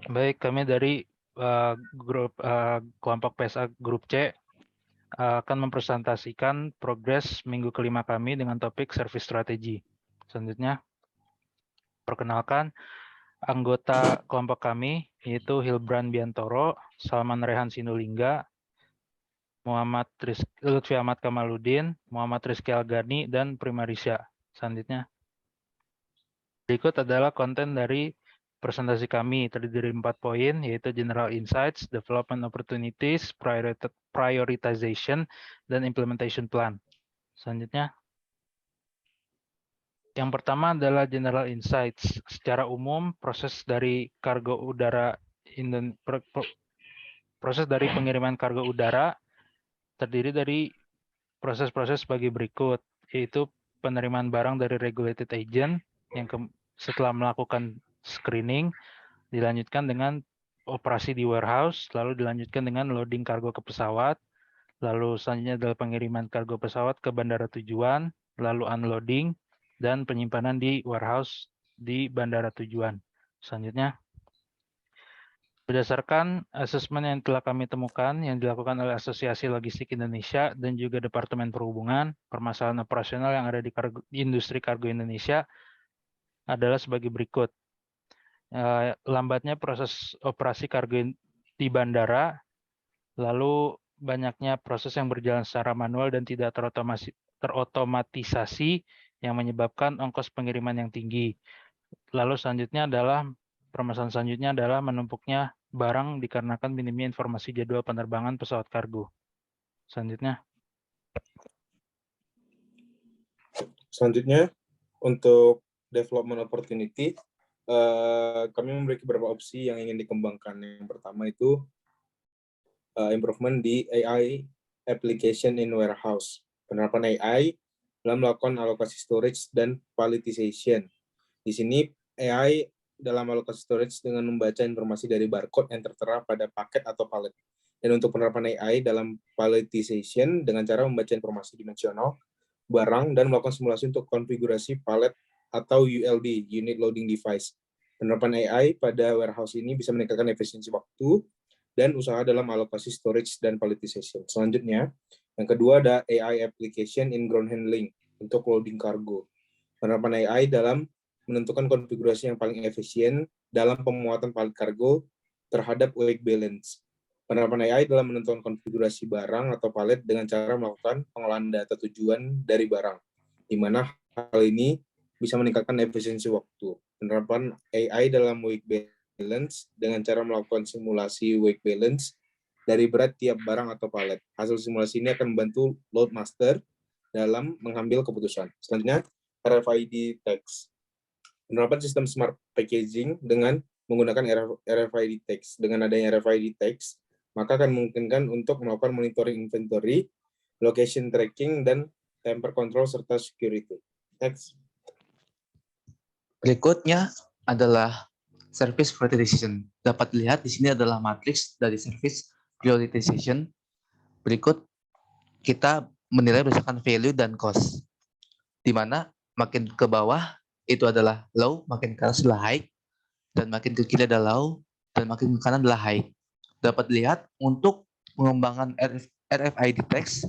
Baik, kami dari kelompok PSA Grup C akan mempresentasikan progres minggu kelima kami dengan topik service strategy. Selanjutnya, perkenalkan anggota kelompok kami yaitu Hilbran Biantoro, Salman Rehan Sinulingga, Muhammad Lutfi Ahmad Kamaludin, Muhammad Rizky Algani, dan Primarisya. Selanjutnya, berikut adalah konten dari presentasi kami terdiri dari 4 poin, yaitu General Insights, Development Opportunities, Prioritization, dan Implementation Plan. Selanjutnya, yang pertama adalah General Insights. Secara umum, proses dari pengiriman kargo udara terdiri dari proses-proses sebagai berikut, yaitu penerimaan barang dari regulated agent yang setelah melakukan screening dilanjutkan dengan operasi di warehouse, lalu dilanjutkan dengan loading kargo ke pesawat, lalu selanjutnya adalah pengiriman kargo pesawat ke bandara tujuan, lalu unloading, dan penyimpanan di warehouse di bandara tujuan. Selanjutnya, berdasarkan asesmen yang telah kami temukan yang dilakukan oleh Asosiasi Logistik Indonesia dan juga Departemen Perhubungan, permasalahan operasional yang ada di industri kargo Indonesia adalah sebagai berikut. Lambatnya proses operasi kargo di bandara, lalu banyaknya proses yang berjalan secara manual dan tidak terotomatisasi yang menyebabkan ongkos pengiriman yang tinggi. Lalu permasalahan selanjutnya adalah menumpuknya barang dikarenakan minimnya informasi jadwal penerbangan pesawat kargo. Selanjutnya, untuk development opportunity, kami memiliki beberapa opsi yang ingin dikembangkan. Yang pertama itu improvement di AI application in warehouse. Penerapan AI dalam melakukan alokasi storage dan palletization. Di sini AI dalam alokasi storage dengan membaca informasi dari barcode yang tertera pada paket atau palet. Dan untuk penerapan AI dalam palletization dengan cara membaca informasi dimensional barang dan melakukan simulasi untuk konfigurasi palet atau ULD, Unit Loading Device. Penerapan AI pada warehouse ini bisa meningkatkan efisiensi waktu dan usaha dalam alokasi storage dan palletization. Selanjutnya, yang kedua ada AI application in ground handling untuk loading cargo. Penerapan AI dalam menentukan konfigurasi yang paling efisien dalam pemuatan palet kargo terhadap weight balance. Penerapan AI dalam menentukan konfigurasi barang atau palet dengan cara melakukan pengolahan data tujuan dari barang, di mana hal ini bisa meningkatkan efisiensi waktu. Penerapan AI dalam weight balance dengan cara melakukan simulasi weight balance dari berat tiap barang atau palet. Hasil simulasi ini akan membantu loadmaster dalam mengambil keputusan. Selanjutnya, RFID tags. Penerapan sistem smart packaging dengan menggunakan RFID tags. Dengan adanya RFID tags, maka akan memungkinkan untuk melakukan monitoring inventory, location tracking, dan tamper control serta security. Next. Berikutnya adalah service prioritization. Dapat dilihat di sini adalah matriks dari service prioritization. Berikut kita menilai berdasarkan value dan cost, di mana makin ke bawah itu adalah low, makin ke atas adalah high, dan makin ke kiri adalah low, dan makin ke kanan adalah high. Dapat dilihat untuk pengembangan RFID tags,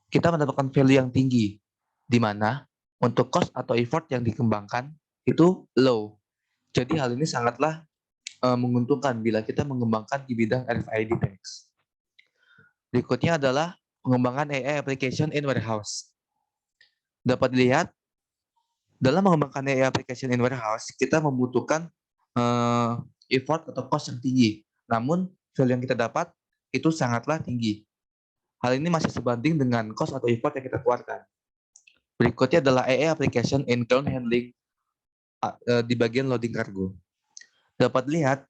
kita mendapatkan value yang tinggi, di mana untuk cost atau effort yang dikembangkan itu low. Jadi hal ini sangatlah menguntungkan bila kita mengembangkan di bidang RFID tags. Berikutnya adalah pengembangan AI application in warehouse. Dapat dilihat dalam mengembangkan AI application in warehouse, kita membutuhkan effort atau cost yang tinggi. Namun value yang kita dapat itu sangatlah tinggi. Hal ini masih sebanding dengan cost atau effort yang kita keluarkan. Berikutnya adalah AI application in ground handling di bagian loading cargo. Dapat dilihat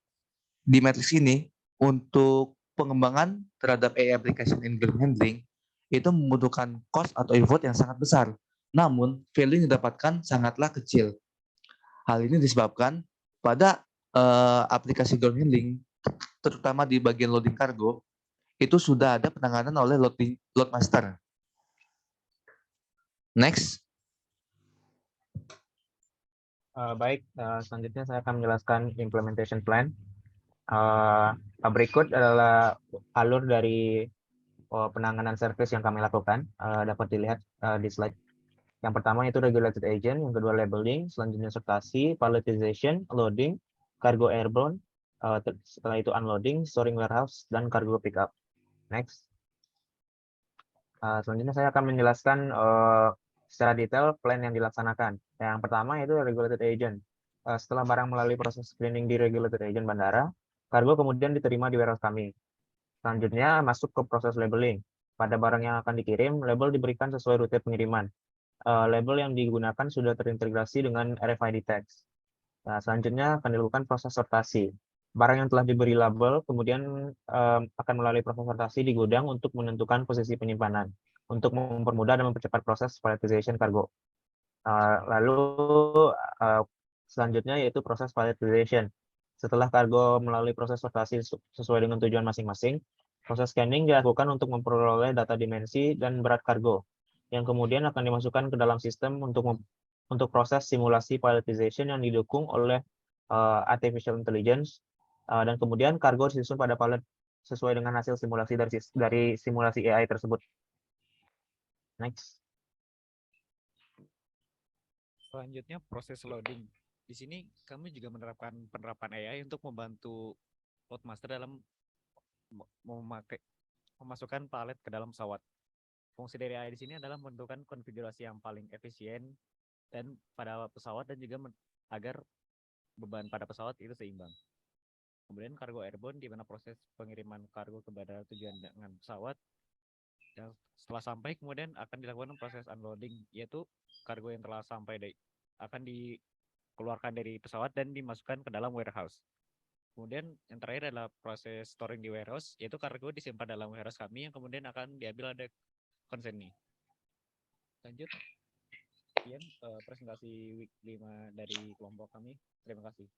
di matriks ini untuk pengembangan terhadap AI application in ground handling itu membutuhkan cost atau effort yang sangat besar. Namun value yang didapatkan sangatlah kecil. Hal ini disebabkan pada aplikasi ground handling, terutama di bagian loading cargo, itu sudah ada penanganan oleh loadmaster. Next. Baik, selanjutnya saya akan menjelaskan implementation plan. Berikut adalah alur dari penanganan service yang kami lakukan. Dapat dilihat di slide. Yang pertama itu regulated agent, yang kedua labeling, selanjutnya sortasi, palletization, loading, cargo airborne, setelah itu unloading, storing warehouse, dan cargo pickup. Next. Selanjutnya saya akan menjelaskan secara detail plan yang dilaksanakan. Yang pertama itu regulated agent. Setelah barang melalui proses screening di regulated agent bandara, kargo kemudian diterima di warehouse kami. Selanjutnya masuk ke proses labeling. Pada barang yang akan dikirim, label diberikan sesuai rute pengiriman. Label yang digunakan sudah terintegrasi dengan RFID tags. Nah, selanjutnya akan dilakukan proses sortasi. Barang yang telah diberi label kemudian akan melalui proses sortasi di gudang untuk menentukan posisi penyimpanan, untuk mempermudah dan mempercepat proses palletization kargo. Lalu selanjutnya yaitu proses palletization. Setelah kargo melalui proses sortasi sesuai dengan tujuan masing-masing, proses scanning dilakukan untuk memperoleh data dimensi dan berat kargo, yang kemudian akan dimasukkan ke dalam sistem untuk proses simulasi palletization yang didukung oleh artificial intelligence, dan kemudian kargo disusun pada pallet sesuai dengan hasil simulasi dari simulasi AI tersebut. Next. Selanjutnya proses loading. Di sini kami juga menerapkan penerapan AI untuk membantu loadmaster dalam memasukkan palet ke dalam pesawat. Fungsi dari AI di sini adalah menentukan konfigurasi yang paling efisien dan pada pesawat dan juga agar beban pada pesawat itu seimbang. Kemudian kargo airborne di mana proses pengiriman kargo kepada tujuan dengan pesawat. Dan setelah sampai kemudian akan dilakukan proses unloading, yaitu kargo yang telah sampai akan dikeluarkan dari pesawat dan dimasukkan ke dalam warehouse. Kemudian yang terakhir adalah proses storing di warehouse, yaitu kargo disimpan dalam warehouse kami yang kemudian akan diambil ada konsennya. Lanjut. Sekian presentasi week 5 dari kelompok kami. Terima kasih.